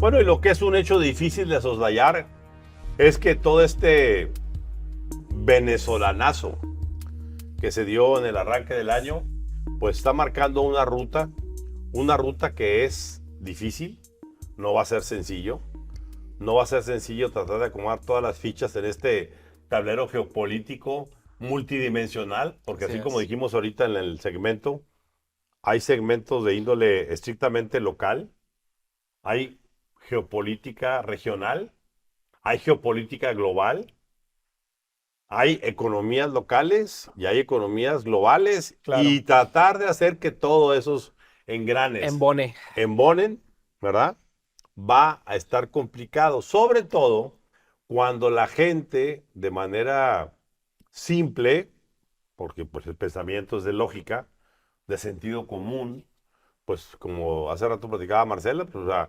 Bueno, y lo que es un hecho difícil de soslayar es que todo este venezolanazo que se dio en el arranque del año, pues está marcando una ruta que es difícil, no va a ser sencillo, no va a ser sencillo tratar de acomodar todas las fichas en este tablero geopolítico multidimensional, porque Así así como es. dijimos ahorita en el segmento, hay segmentos de índole estrictamente local, hay geopolítica regional, hay geopolítica global, hay economías locales y hay economías globales y Claro. tratar de hacer que todos esos engranes Embone. embonen, ¿verdad? Va a estar complicado, sobre todo cuando la gente de manera simple, porque pues el pensamiento es de lógica, de sentido común, pues como hace rato platicaba Marcela, pues o sea,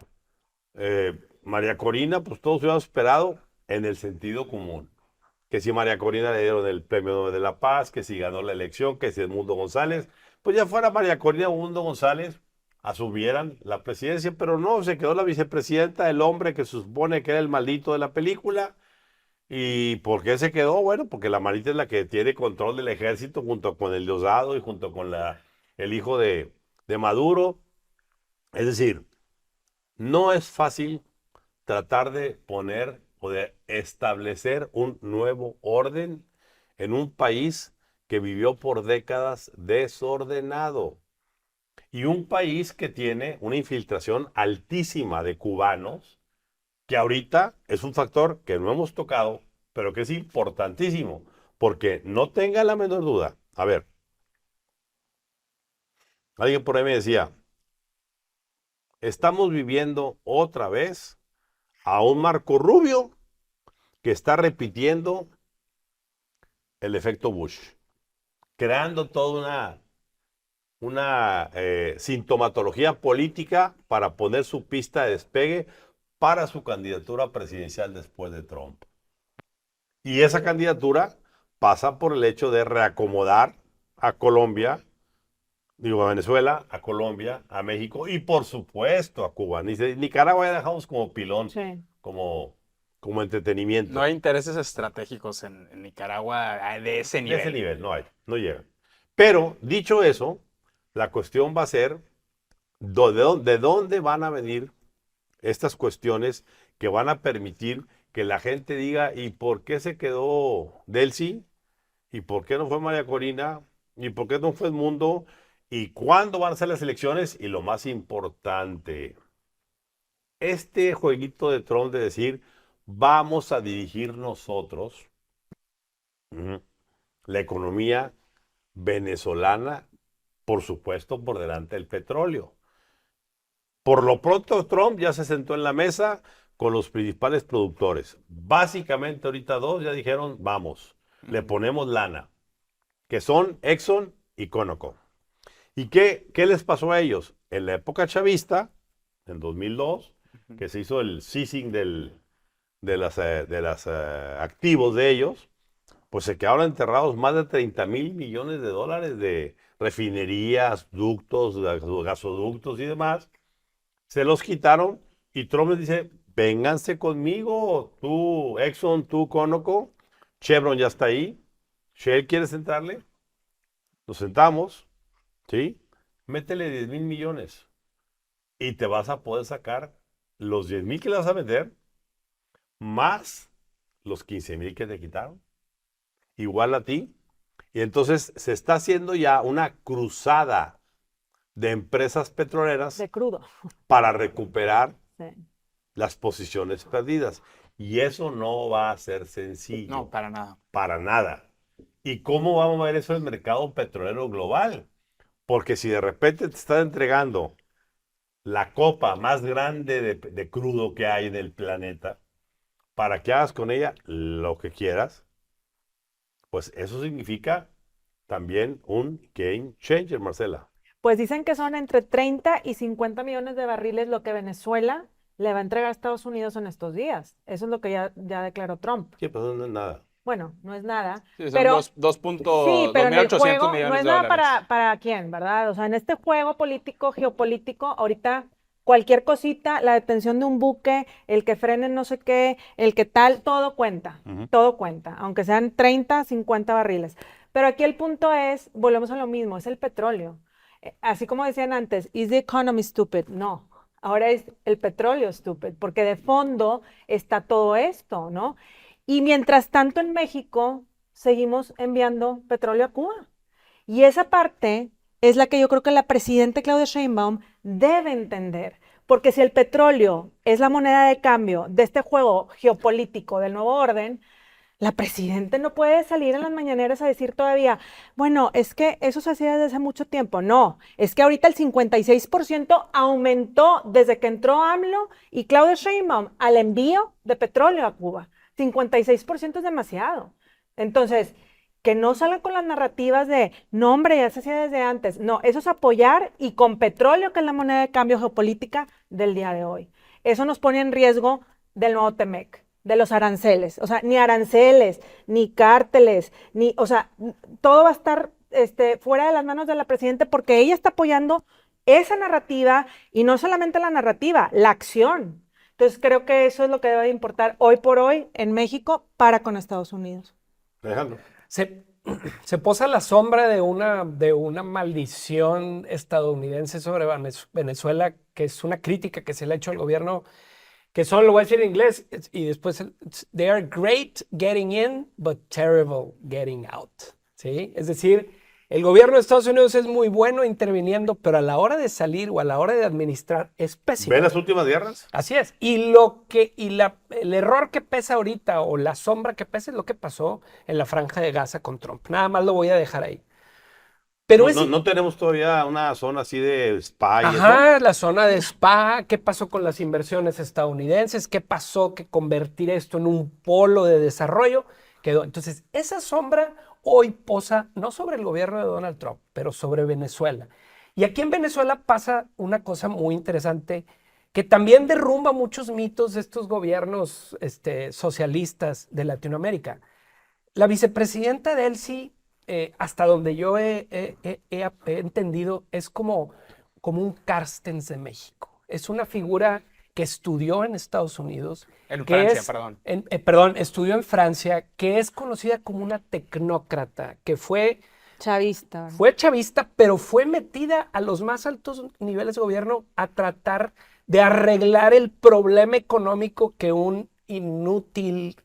María Corina, pues todos hubiéramos esperado en el sentido común. Que si María Corina le dieron el premio Nobel de la Paz, que si ganó la elección, que si Edmundo González, pues ya fuera María Corina o Edmundo González, asumieran la presidencia, pero no, se quedó la vicepresidenta, el hombre que se supone que era el maldito de la película. ¿Y por qué se quedó? Bueno, porque la malita es la que tiene control del ejército junto con el Diosdado y junto con el hijo de Maduro. Es decir, no es fácil tratar de poner o de establecer un nuevo orden en un país que vivió por décadas desordenado y un país que tiene una infiltración altísima de cubanos, que ahorita es un factor que no hemos tocado, pero que es importantísimo, porque no tenga la menor duda. A ver, alguien por ahí me decía, estamos viviendo otra vez a un Marco Rubio que está repitiendo el efecto Bush, creando toda una sintomatología política para poner su pista de despegue para su candidatura presidencial después de Trump. Y esa candidatura pasa por el hecho de reacomodar a Colombia, digo a Venezuela, a Colombia, a México y por supuesto a Cuba. Nicaragua ya dejamos como pilón, Sí. como No entretenimiento. hay intereses estratégicos en Nicaragua de ese De ese nivel. nivel no hay, no llega. Pero dicho eso, la cuestión va a ser de dónde van a venir estas cuestiones que van a permitir que la gente diga, ¿y por qué se quedó Delcy? ¿Y por qué no fue María Corina? ¿Y por qué no fue Edmundo? ¿Y cuándo van a ser las elecciones? Y lo más importante, este jueguito de Trump de decir, vamos a dirigir nosotros la economía venezolana, por supuesto, por delante del petróleo. Por lo pronto, Trump ya se sentó en la mesa con los principales productores. Básicamente, ahorita dos ya dijeron, vamos, le ponemos lana, que son Exxon y Conoco. ¿Y qué les pasó a ellos? En la época chavista, en 2002, que se hizo el seizing de las activos de ellos, pues se quedaron enterrados más de 30,000 millones de dólares de refinerías, ductos, gasoductos y demás. Se los quitaron y Trump les dice, vénganse conmigo, tú Exxon, tú Conoco, Chevron ya está ahí, Shell quieres entrarle, nos sentamos, ¿sí? Métele 10,000 millones y te vas a poder sacar los 10,000 que le vas a meter más los 15,000 que te quitaron, igual a ti. Y entonces se está haciendo ya una cruzada de empresas petroleras De crudo. para recuperar Sí. las posiciones perdidas. Y eso no va a ser sencillo, No, para nada. para nada. ¿Y cómo vamos a ver eso en el mercado petrolero global? Porque si de repente te está entregando la copa más grande de crudo que hay en el planeta, para que hagas con ella lo que quieras, pues eso significa también un game changer, Marcela. Pues dicen que son entre 30 y 50 millones de barriles lo que Venezuela le va a entregar a Estados Unidos en estos días. Eso es lo que ya declaró Trump. Sí, pues no es nada. Bueno, no es nada, Sí, son pero sí, pero en el 2.800 juego no millones es de nada dólares. para quién, ¿verdad? O sea, en este juego político, geopolítico, ahorita Cualquier cosita, la detención de un buque, el que frenen no sé qué, el que tal, todo cuenta, aunque sean 30, 50 barriles. Pero aquí el punto es, volvemos a lo mismo, es el petróleo. Así como decían antes, ¿is the economy stupid? No, ahora es el petróleo stupid, porque de fondo está todo esto, ¿no? Y mientras tanto en México seguimos enviando petróleo a Cuba. Y esa parte es la que yo creo que la presidenta Claudia Sheinbaum debe entender, porque si el petróleo es la moneda de cambio de este juego geopolítico del nuevo orden, la presidenta no puede salir en las mañaneras a decir todavía, bueno, es que eso se hacía desde hace mucho tiempo. No, es que ahorita el 56% aumentó desde que entró AMLO y Claudia Sheinbaum al envío de petróleo a Cuba. 56% es demasiado. Entonces, que no salgan con las narrativas de, no, hombre, ya se hacía desde antes. No, eso es apoyar y con petróleo, que es la moneda de cambio geopolítica del día de hoy. Eso nos pone en riesgo del nuevo TEMEC, de los aranceles. O sea, ni aranceles, ni cárteles, ni, o sea, todo va a estar fuera de las manos de la presidenta porque ella está apoyando esa narrativa y no solamente la narrativa, la acción. Entonces creo que eso es lo que debe de importar hoy por hoy en México para con Estados Unidos. Alejandro. Se, se posa la sombra de una maldición estadounidense sobre Venezuela, que es una crítica que se le ha hecho al gobierno, que solo lo voy a decir en inglés, y después, they are great getting in, but terrible getting out. ¿Sí? Es decir, el gobierno de Estados Unidos es muy bueno interviniendo, pero a la hora de salir o a la hora de administrar es pésimo. ¿Ven las últimas guerras? Así es. Y el error que pesa ahorita o la sombra que pesa es lo que pasó en la Franja de Gaza con Trump. Nada más lo voy a dejar ahí. Pero no tenemos todavía una zona así de spa y ajá, la zona de spa. ¿Qué pasó con las inversiones estadounidenses? ¿Qué pasó que convertir esto en un polo de desarrollo quedó? Entonces, esa sombra hoy posa no sobre el gobierno de Donald Trump, pero sobre Venezuela. Y aquí en Venezuela pasa una cosa muy interesante que también derrumba muchos mitos de estos gobiernos socialistas de Latinoamérica. La vicepresidenta Delcy, hasta donde yo he entendido, es como un Carstens de México. Es una figura que estudió en Estados Unidos. En Francia, perdón. Perdón, estudió en Francia, que es conocida como una tecnócrata, que fue Chavista. fue chavista, pero fue metida a los más altos niveles de gobierno a tratar de arreglar el problema económico que un inútil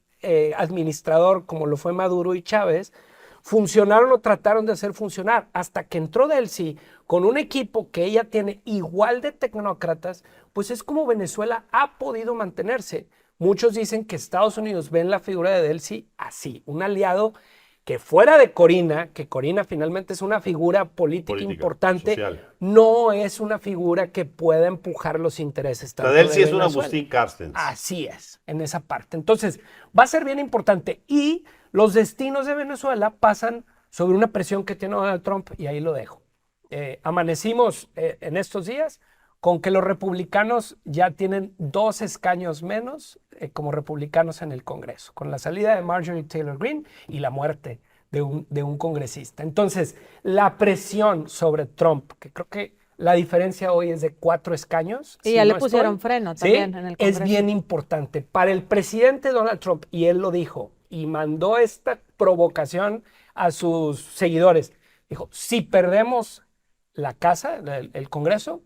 administrador como lo fue Maduro y Chávez funcionaron o trataron de hacer funcionar, hasta que entró Delcy con un equipo que ella tiene igual de tecnócratas, pues es como Venezuela ha podido mantenerse. Muchos dicen que Estados Unidos ven la figura de Delcy así, un aliado que fuera de Corina, que Corina finalmente es una figura política importante, social. No es una figura que pueda empujar los intereses. La Delcy es un Agustín Carstens. Así es, en esa parte. Entonces, va a ser bien importante. Y los destinos de Venezuela pasan sobre una presión que tiene Donald Trump, y ahí lo dejo. Amanecimos en estos días con que los republicanos ya tienen 2 escaños menos como republicanos en el Congreso, con la salida de Marjorie Taylor Greene y la muerte de un congresista. Entonces, la presión sobre Trump, que creo que la diferencia hoy es de 4 escaños. Y ya le pusieron freno también en el Congreso. Es bien importante para el presidente Donald Trump, y él lo dijo, y mandó esta provocación a sus seguidores. Dijo, si perdemos la casa, el Congreso,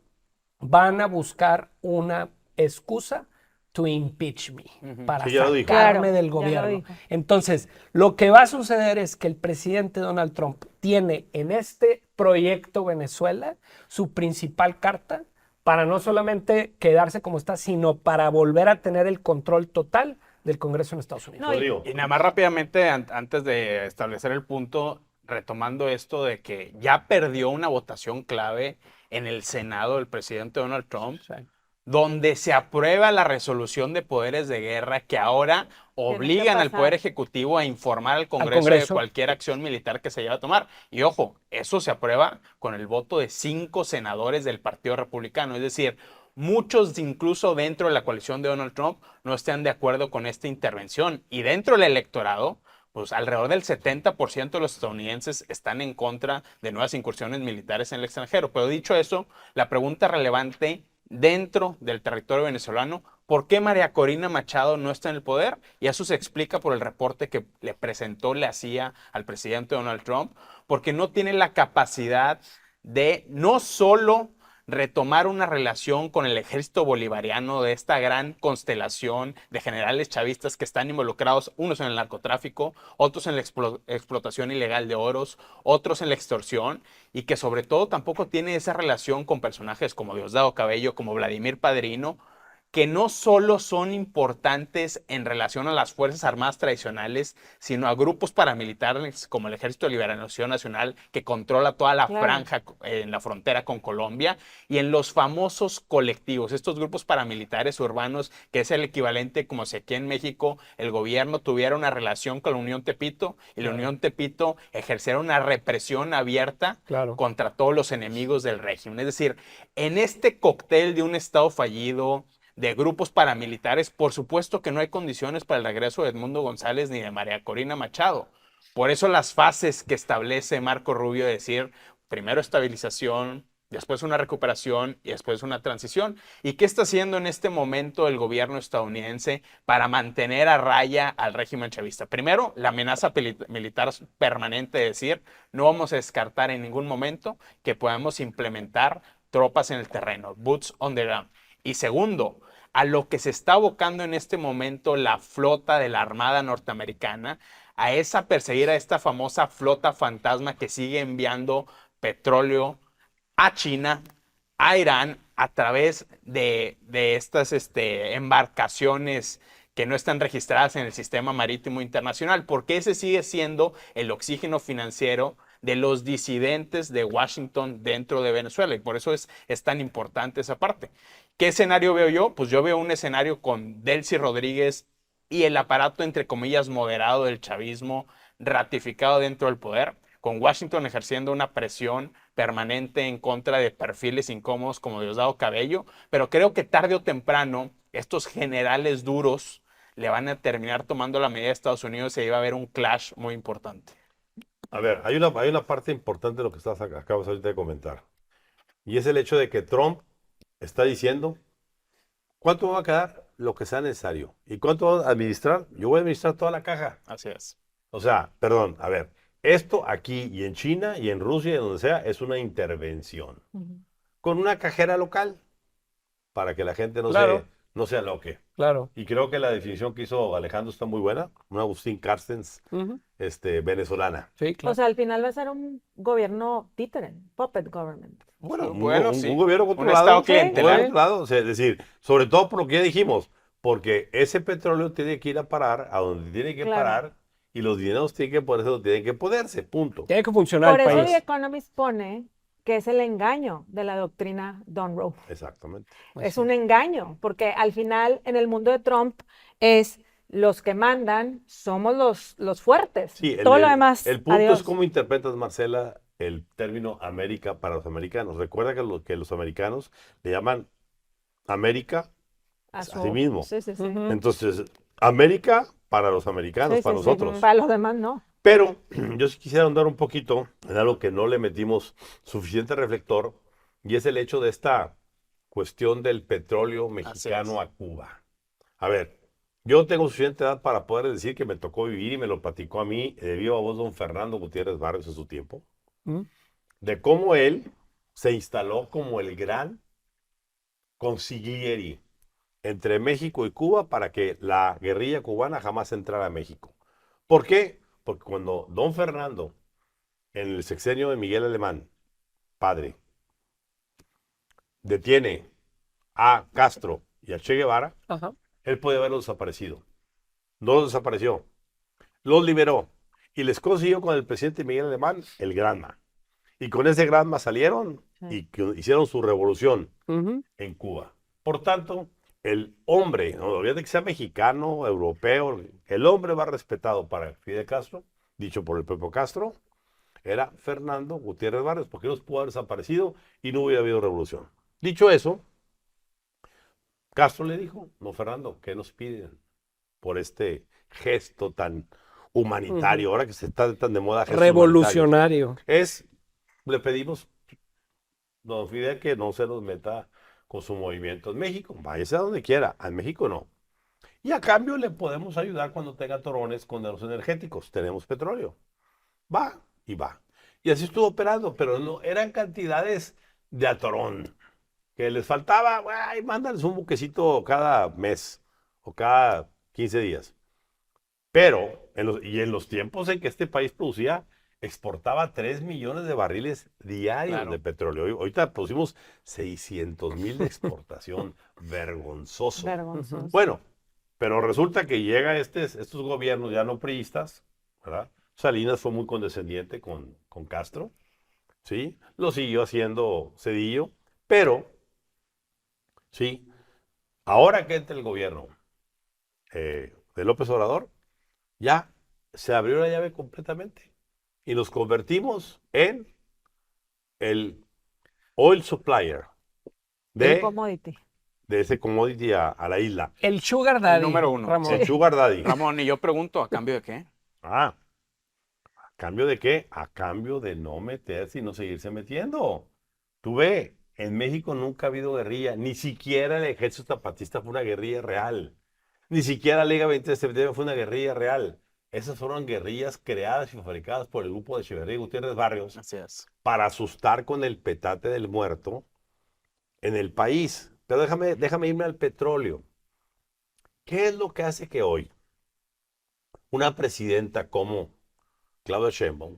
van a buscar una excusa to impeach me, para sacarme del gobierno. Entonces, lo que va a suceder es que el presidente Donald Trump tiene en este proyecto Venezuela su principal carta para no solamente quedarse como está, sino para volver a tener el control total del Congreso en Estados Unidos. Y nada más rápidamente, antes de establecer el punto, retomando esto de que ya perdió una votación clave en el Senado el presidente Donald Trump, sí, donde se aprueba la resolución de poderes de guerra que ahora obligan al Poder Ejecutivo a informar al Congreso de cualquier acción militar que se lleve a tomar. Y ojo, eso se aprueba con el voto de 5 senadores del Partido Republicano. Es decir, muchos incluso dentro de la coalición de Donald Trump no están de acuerdo con esta intervención. Y dentro del electorado, pues alrededor del 70% de los estadounidenses están en contra de nuevas incursiones militares en el extranjero. Pero dicho eso, la pregunta relevante dentro del territorio venezolano. ¿Por qué María Corina Machado no está en el poder? Y eso se explica por el reporte que le presentó la CIA al presidente Donald Trump, porque no tiene la capacidad de no solo retomar una relación con el ejército bolivariano de esta gran constelación de generales chavistas que están involucrados, unos en el narcotráfico, otros en la explotación ilegal de oros, otros en la extorsión, y que sobre todo tampoco tiene esa relación con personajes como Diosdado Cabello, como Vladimir Padrino, que no solo son importantes en relación a las Fuerzas Armadas tradicionales, sino a grupos paramilitares como el Ejército de Liberación Nacional, que controla toda la franja en la frontera con Colombia, y en los famosos colectivos, estos grupos paramilitares urbanos, que es el equivalente como si aquí en México el gobierno tuviera una relación con la Unión Tepito, y la Unión Tepito ejerciera una represión abierta contra todos los enemigos del régimen. Es decir, en este cóctel de un Estado fallido, de grupos paramilitares, por supuesto que no hay condiciones para el regreso de Edmundo González ni de María Corina Machado. Por eso las fases que establece Marco Rubio, de decir, primero estabilización, después una recuperación y después una transición. ¿Y qué está haciendo en este momento el gobierno estadounidense para mantener a raya al régimen chavista? Primero, la amenaza militar permanente, de decir, no vamos a descartar en ningún momento que podamos implementar tropas en el terreno, boots on the ground. Y segundo, a lo que se está abocando en este momento la flota de la Armada norteamericana, a perseguir a esta famosa flota fantasma que sigue enviando petróleo a China, a Irán, a través de estas embarcaciones que no están registradas en el sistema marítimo internacional, porque ese sigue siendo el oxígeno financiero de los disidentes de Washington dentro de Venezuela, y por eso es tan importante esa parte. ¿Qué escenario veo yo? Pues yo veo un escenario con Delcy Rodríguez y el aparato, entre comillas, moderado del chavismo ratificado dentro del poder, con Washington ejerciendo una presión permanente en contra de perfiles incómodos como Diosdado Cabello, pero creo que tarde o temprano estos generales duros le van a terminar tomando la medida de Estados Unidos y ahí va a haber un clash muy importante. A ver, hay una parte importante de lo que acabas ahorita de comentar. Y es el hecho de que Trump está diciendo, ¿cuánto me va a quedar? Lo que sea necesario. ¿Y cuánto va a administrar? Yo voy a administrar toda la caja. Así es. O sea, perdón, a ver, esto aquí y en China y en Rusia y donde sea es una intervención. Con una cajera local para que la gente no se aloque. Claro. Y creo que la definición que hizo Alejandro está muy buena, una Agustín Carstens venezolana. Sí, claro. O sea, al final va a ser un gobierno títere, puppet government. Bueno, sí. un gobierno Un controlado. estado clientelar. Controlado, o sea, es decir, sobre todo por lo que ya dijimos, porque ese petróleo tiene que ir a parar a donde tiene que parar y los dineros tienen que ponerse donde tienen que ponerse, punto. Tiene que funcionar Por el eso país. The Economist pone que es el engaño de la doctrina Monroe. Exactamente. Es un engaño, porque al final en el mundo de Trump es los que mandan, somos los fuertes. Sí, Todo lo demás, el punto adiós. es cómo interpretas, Marcela, el término América para los americanos. Recuerda que los americanos le llaman América a sí mismo. Sí, sí, sí. Entonces, América para los americanos, Sí, para sí, sí. nosotros. Para los demás no. Pero yo sí quisiera ahondar un poquito en algo que no le metimos suficiente reflector, y es el hecho de esta cuestión del petróleo mexicano a Cuba. A ver, yo tengo suficiente edad para poder decir que me tocó vivir y me lo platicó a mí de viva voz don Fernando Gutiérrez Barrios en su tiempo, de cómo él se instaló como el gran consigliere entre México y Cuba para que la guerrilla cubana jamás entrara a México. ¿Por qué? Porque cuando don Fernando, en el sexenio de Miguel Alemán, padre, detiene a Castro y a Che Guevara, él puede haberlos desaparecido. No los desapareció, los liberó y les consiguió con el presidente Miguel Alemán el Granma. Y con ese Granma salieron y hicieron su revolución en Cuba. Por tanto, el hombre, no olvídate que sea mexicano, europeo, el hombre más respetado para Fidel Castro, dicho por el propio Castro, era Fernando Gutiérrez Barrios, porque los pudo haber desaparecido y no hubiera habido revolución. Dicho eso, Castro le dijo, no, Fernando, ¿qué nos piden por este gesto tan humanitario, ahora que se está tan de moda? Revolucionario. Le pedimos, don Fidel, que no se nos meta con su movimiento en México. Váyase a donde quiera, en México no. Y a cambio le podemos ayudar cuando tenga torones con los energéticos. Tenemos petróleo. Va y va. Y así estuvo operando, pero no eran cantidades de atorón. Que les faltaba, ay, mándales un buquecito cada mes o cada 15 días. Pero, en los tiempos en que este país producía, exportaba 3 millones de barriles diarios Claro. de petróleo. Ahorita producimos 600,000 de exportación. Vergonzoso. Vergonzoso. Bueno, pero resulta que llega estos gobiernos ya no priistas, ¿verdad? Salinas fue muy condescendiente con Castro, ¿sí? Lo siguió haciendo Cedillo, pero, sí, ahora que entra el gobierno de López Obrador, ya se abrió la llave completamente y nos convertimos en el oil supplier El de, commodity. de ese commodity a la isla. El sugar daddy, Número uno. Ramón. El sugar daddy. Ramón, y yo pregunto, ¿a cambio de qué? Ah, ¿a cambio de qué? A cambio de no meterse y no seguirse metiendo. Tú ve, en México nunca ha habido guerrilla, ni siquiera el ejército zapatista fue una guerrilla real. Ni siquiera la Liga 20 de septiembre fue una guerrilla real. Esas fueron guerrillas creadas y fabricadas por el grupo de Echeverría y Gutiérrez Barrios Así es. para asustar con el petate del muerto en el país. Pero déjame irme al petróleo. ¿Qué es lo que hace que hoy una presidenta como Claudia Sheinbaum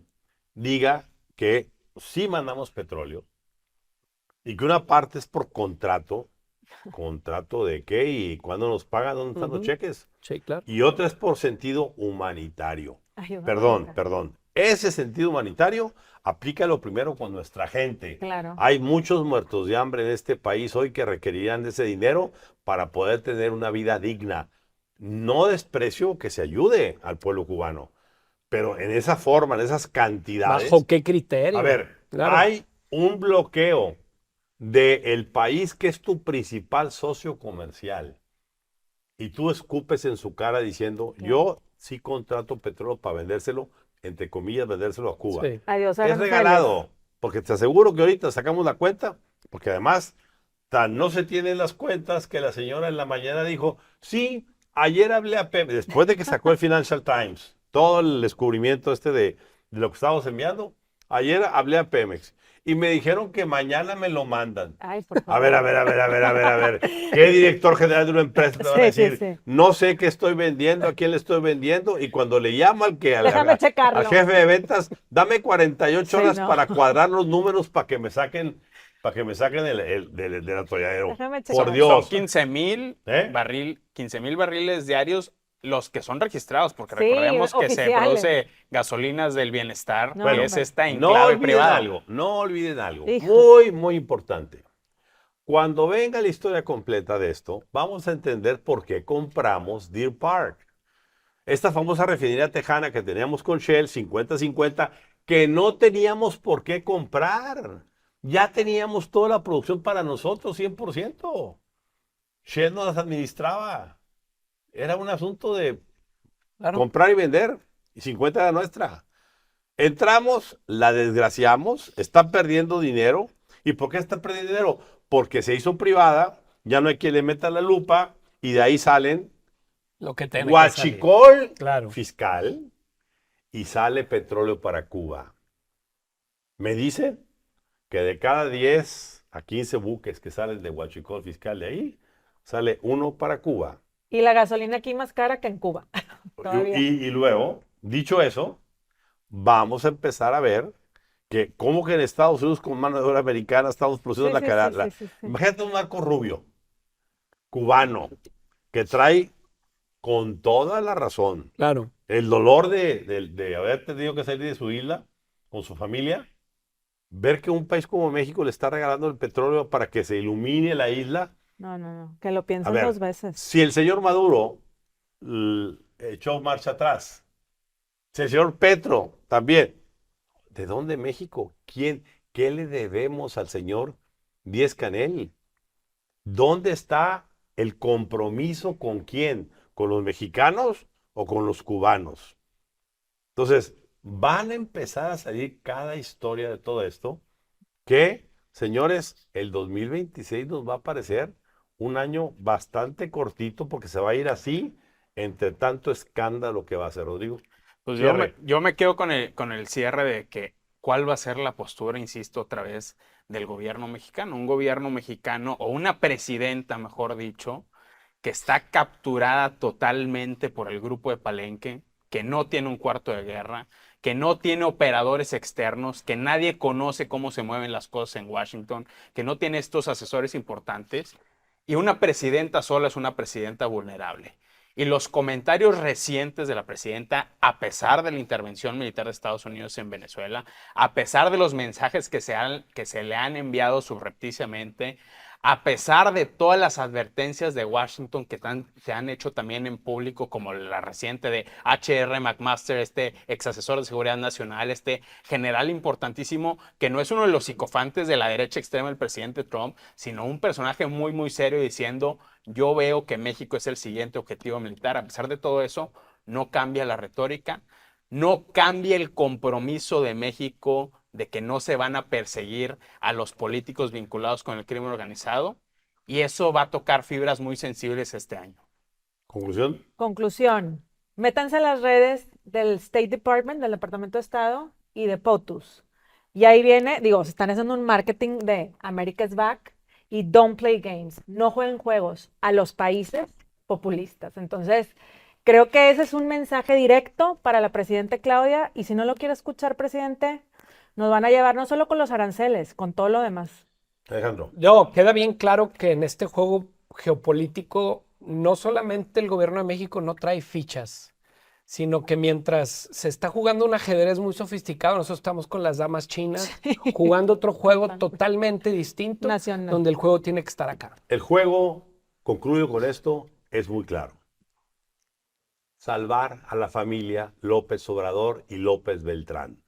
diga que sí mandamos petróleo y que una parte es por contrato? ¿Contrato de qué? ¿Y cuándo nos pagan? ¿Dónde están los Ujú. cheques? Sí, claro. Y otra es por sentido humanitario. Ayuda Perdón, humanitaria. perdón. Ese sentido humanitario, aplícalo primero con nuestra gente. Claro. Hay muchos muertos de hambre en este país hoy que requerirían de ese dinero para poder tener una vida digna. No desprecio que se ayude al pueblo cubano, pero en esa forma, en esas cantidades. ¿Bajo qué criterio? A ver, Claro. hay un bloqueo del país que es tu principal socio comercial y tú escupes en su cara diciendo, yo sí contrato petróleo para vendérselo, entre comillas, vendérselo a Cuba. Sí. Adiós, Es aranceles. regalado, porque te aseguro que ahorita sacamos la cuenta, porque además tan no se tienen las cuentas que la señora en la mañana dijo, sí, ayer hablé a Pemex, después de que sacó el Financial Times, todo el descubrimiento de lo que estábamos enviando, ayer hablé a Pemex y me dijeron que mañana me lo mandan. Ay, por A favor. ver, a ver, a ver, a ver, a ver, a ver. ¿Qué director general de una empresa te va a Sí, sí, decir? sí. No sé qué estoy vendiendo, a quién le estoy vendiendo, y cuando le llama Déjame checarlo. al jefe de ventas, dame 48 Sí, horas no. para cuadrar los números para que me saquen del atolladero. Déjame Por checar. Son Dios. 15,000 ¿Eh? 15,000 barriles diarios los que son registrados, porque Sí, recordemos que se oficiales. produce gasolinas del bienestar, No, que hombre. es esta No enclave olviden privada. algo, no olviden algo. Hijo. Muy, muy importante. Cuando venga la historia completa de esto, vamos a entender por qué compramos Deer Park. Esta famosa refinería tejana que teníamos con Shell, 50-50, que no teníamos por qué comprar. Ya teníamos toda la producción para nosotros, 100%. Shell nos las administraba. Era un asunto de Claro. comprar y vender, y 50 era nuestra. Entramos, la desgraciamos, está perdiendo dinero. ¿Y por qué está perdiendo dinero? Porque se hizo privada, ya no hay quien le meta la lupa, y de ahí salen Lo que tiene que guachicol Claro. fiscal y sale petróleo para Cuba. Me dicen que de cada 10 a 15 buques que salen de guachicol fiscal de ahí, sale uno para Cuba. Y la gasolina aquí más cara que en Cuba. Todavía. Y luego, dicho eso, vamos a empezar a ver que como que en Estados Unidos con mano de obra americana estamos produciendo Sí, la sí, cara. sí, la- sí, sí. Imagínate un Marco Rubio, cubano, que trae con toda la razón Claro. el dolor de haber tenido que salir de su isla con su familia, ver que un país como México le está regalando el petróleo para que se ilumine la isla. No, no, no. Que lo A piensen ver, dos veces. si el señor Maduro echó marcha atrás, si el señor Petro también, ¿de dónde México? ¿Quién? ¿Qué le debemos al señor Díez-Canel? ¿Dónde está el compromiso con quién? ¿Con los mexicanos o con los cubanos? Entonces, van a empezar a salir cada historia de todo esto que Señores, el 2026 nos va a parecer un año bastante cortito porque se va a ir así entre tanto escándalo que va a ser, Rodrigo. Pues Cierre. yo me quedo con el cierre de que cuál va a ser la postura, insisto, otra vez, del gobierno mexicano. Un gobierno mexicano o una presidenta, mejor dicho, que está capturada totalmente por el grupo de Palenque, que no tiene un cuarto de guerra, que no tiene operadores externos, que nadie conoce cómo se mueven las cosas en Washington, que no tiene estos asesores importantes. Y una presidenta sola es una presidenta vulnerable. Y los comentarios recientes de la presidenta, a pesar de la intervención militar de Estados Unidos en Venezuela, a pesar de los mensajes que se le han enviado subrepticiamente, a pesar de todas las advertencias de Washington que se han hecho también en público, como la reciente de H.R. McMaster, este ex asesor de seguridad nacional, este general importantísimo, que no es uno de los psicofantes de la derecha extrema del presidente Trump, sino un personaje muy, muy serio diciendo, yo veo que México es el siguiente objetivo militar. A pesar de todo eso, no cambia la retórica, no cambia el compromiso de México de que no se van a perseguir a los políticos vinculados con el crimen organizado, y eso va a tocar fibras muy sensibles este año. Conclusión. Conclusión. Métanse a las redes del State Department, del Departamento de Estado y de POTUS. Y ahí viene, digo, se están haciendo un marketing de America's Back y don't play games. No jueguen juegos a los países populistas. Entonces, creo que ese es un mensaje directo para la presidenta Claudia. Y si no lo quiere escuchar, presidente, nos van a llevar no solo con los aranceles, con todo lo demás. Alejandro. No, queda bien claro que en este juego geopolítico no solamente el gobierno de México no trae fichas, sino que mientras se está jugando un ajedrez muy sofisticado, nosotros estamos con las damas chinas jugando otro juego totalmente distinto, Nacional. donde el juego tiene que estar acá. El juego, concluyo con esto, es muy claro. Salvar a la familia López Obrador y López Beltrán.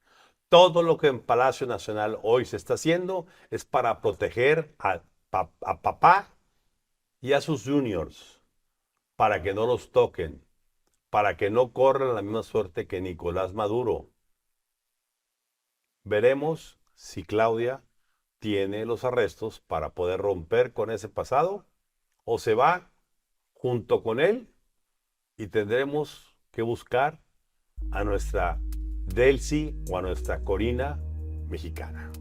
Todo lo que en Palacio Nacional hoy se está haciendo es para proteger a papá y a sus juniors, para que no los toquen, para que no corran la misma suerte que Nicolás Maduro. Veremos si Claudia tiene los arrestos para poder romper con ese pasado o se va junto con él y tendremos que buscar a nuestra Delcy o a nuestra Corina mexicana.